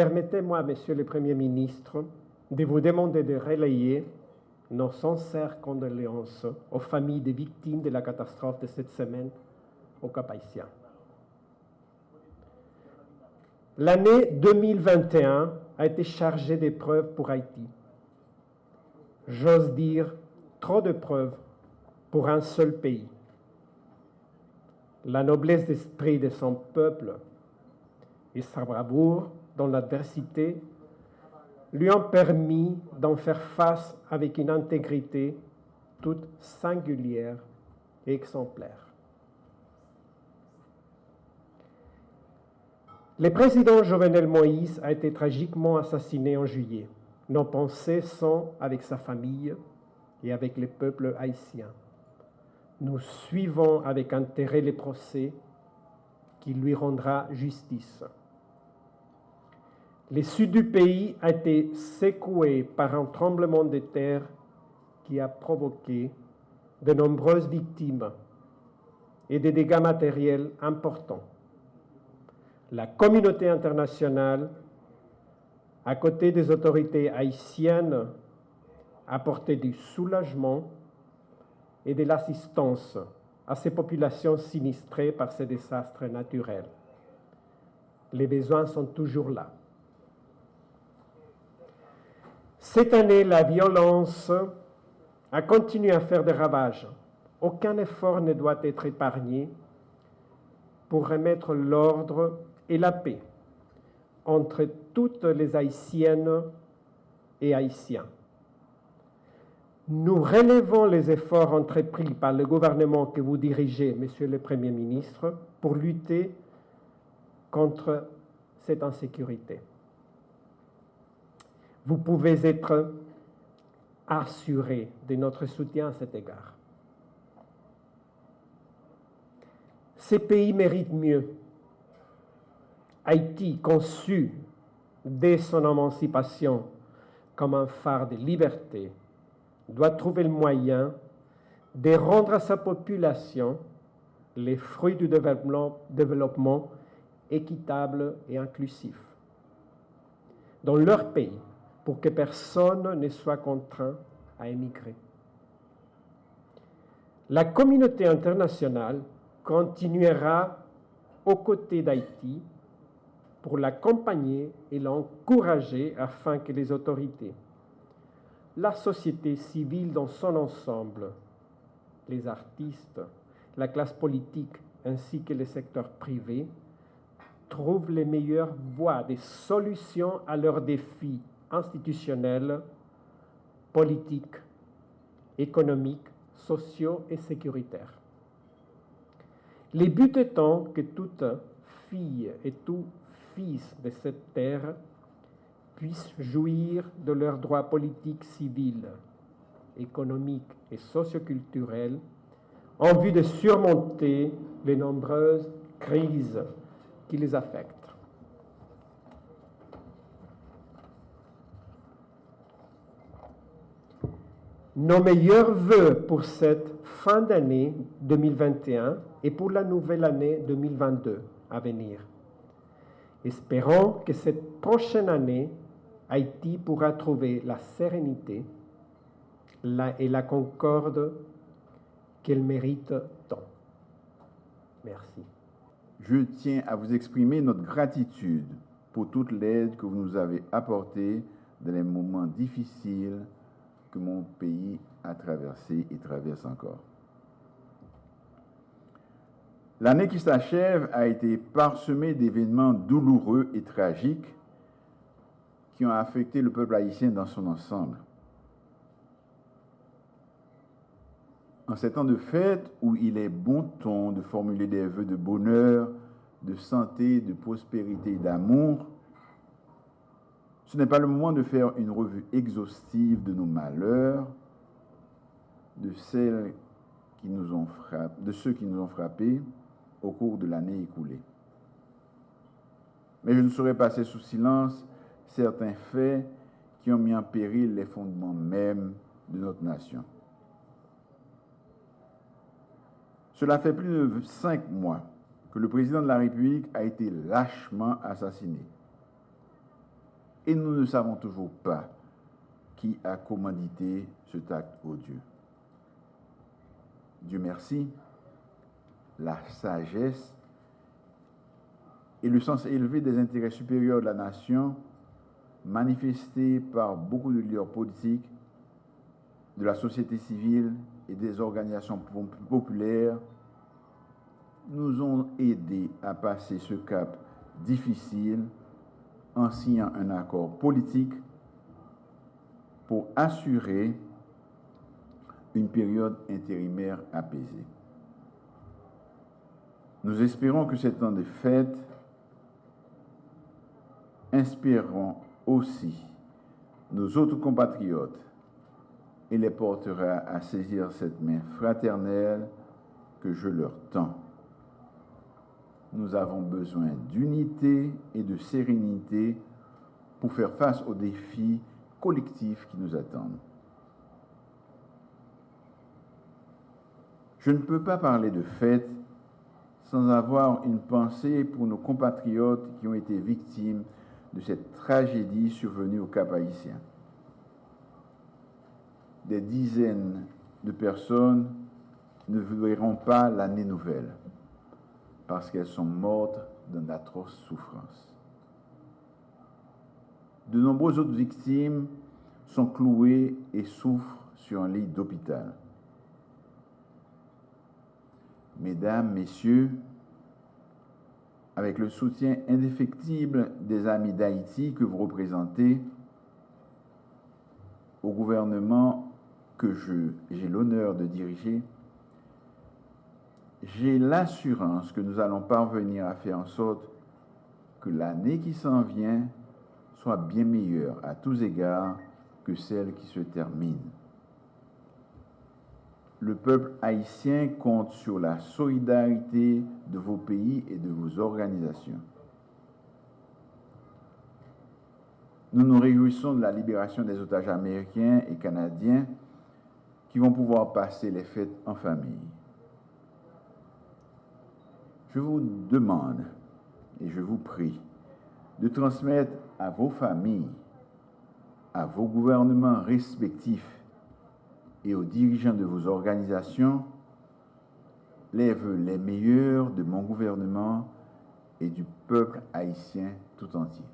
Permettez-moi, Monsieur le Premier ministre, de vous demander de relayer nos sincères condoléances aux familles des victimes de la catastrophe de cette semaine au Cap-Haïtien. L'année 2021 a été chargée d'épreuves pour Haïti. J'ose dire trop de preuves pour un seul pays. La noblesse d'esprit de son peuple et sa bravoure dans l'adversité lui ont permis d'en faire face avec une intégrité toute singulière et exemplaire. Le président Jovenel Moïse a été tragiquement assassiné en juillet. Nos pensées sont avec sa famille et avec le peuple haïtien. Nous suivons avec intérêt les procès qui lui rendra justice. Le sud du pays a été secoué par un tremblement de terre qui a provoqué de nombreuses victimes et des dégâts matériels importants. La communauté internationale, à côté des autorités haïtiennes, a apporté du soulagement et de l'assistance à ces populations sinistrées par ces désastres naturels. Les besoins sont toujours là. Cette année, la violence a continué à faire des ravages. Aucun effort ne doit être épargné pour remettre l'ordre et la paix entre toutes les Haïtiennes et Haïtiens. Nous relevons les efforts entrepris par le gouvernement que vous dirigez, Monsieur le Premier ministre, pour lutter contre cette insécurité. Vous pouvez être assuré de notre soutien à cet égard. Ces pays méritent mieux. Haïti, conçu dès son émancipation comme un phare de liberté, doit trouver le moyen de rendre à sa population les fruits du développement équitable et inclusif dans leur pays, pour que personne ne soit contraint à émigrer. La communauté internationale continuera aux côtés d'Haïti pour l'accompagner et l'encourager afin que les autorités, la société civile dans son ensemble, les artistes, la classe politique ainsi que le secteur privé trouvent les meilleures voies des solutions à leurs défis institutionnels, politiques, économiques, sociaux et sécuritaires. Les buts étant que toute fille et tout fils de cette terre puissent jouir de leurs droits politiques, civils, économiques et socioculturels en vue de surmonter les nombreuses crises qui les affectent. Nos meilleurs vœux pour cette fin d'année 2021 et pour la nouvelle année 2022 à venir. Espérons que cette prochaine année, Haïti pourra trouver la sérénité et la concorde qu'elle mérite tant. Merci. Je tiens à vous exprimer notre gratitude pour toute l'aide que vous nous avez apportée dans les moments difficiles que mon pays a traversé et traverse encore. L'année qui s'achève a été parsemée d'événements douloureux et tragiques qui ont affecté le peuple haïtien dans son ensemble. En ces temps de fête où il est bon ton de formuler des vœux de bonheur, de santé, de prospérité et d'amour, ce n'est pas le moment de faire une revue exhaustive de nos malheurs, de ceux qui nous ont frappés au cours de l'année écoulée. Mais je ne saurais passer sous silence certains faits qui ont mis en péril les fondements mêmes de notre nation. Cela fait plus de 5 mois que le président de la République a été lâchement assassiné. et nous ne savons toujours pas qui a commandité cet acte odieux. Dieu merci, la sagesse et le sens élevé des intérêts supérieurs de la nation, manifestés par beaucoup de leaders politiques, de la société civile et des organisations populaires, nous ont aidés à passer ce cap difficile en signant un accord politique pour assurer une période intérimaire apaisée. Nous espérons que ces temps de fête inspireront aussi nos autres compatriotes et les portera à saisir cette main fraternelle que je leur tends. Nous avons besoin d'unité et de sérénité pour faire face aux défis collectifs qui nous attendent. Je ne peux pas parler de fête sans avoir une pensée pour nos compatriotes qui ont été victimes de cette tragédie survenue au Cap-Haïtien. Des dizaines de personnes ne verront pas l'année nouvelle parce qu'elles sont mortes dans d'atroces souffrances. De nombreuses autres victimes sont clouées et souffrent sur un lit d'hôpital. Mesdames, Messieurs, avec le soutien indéfectible des amis d'Haïti que vous représentez, au gouvernement que j'ai l'honneur de diriger, j'ai l'assurance que nous allons parvenir à faire en sorte que l'année qui s'en vient soit bien meilleure à tous égards que celle qui se termine. Le peuple haïtien compte sur la solidarité de vos pays et de vos organisations. Nous nous réjouissons de la libération des otages américains et canadiens qui vont pouvoir passer les fêtes en famille. Je vous demande et je vous prie de transmettre à vos familles, à vos gouvernements respectifs et aux dirigeants de vos organisations les vœux les meilleurs de mon gouvernement et du peuple haïtien tout entier.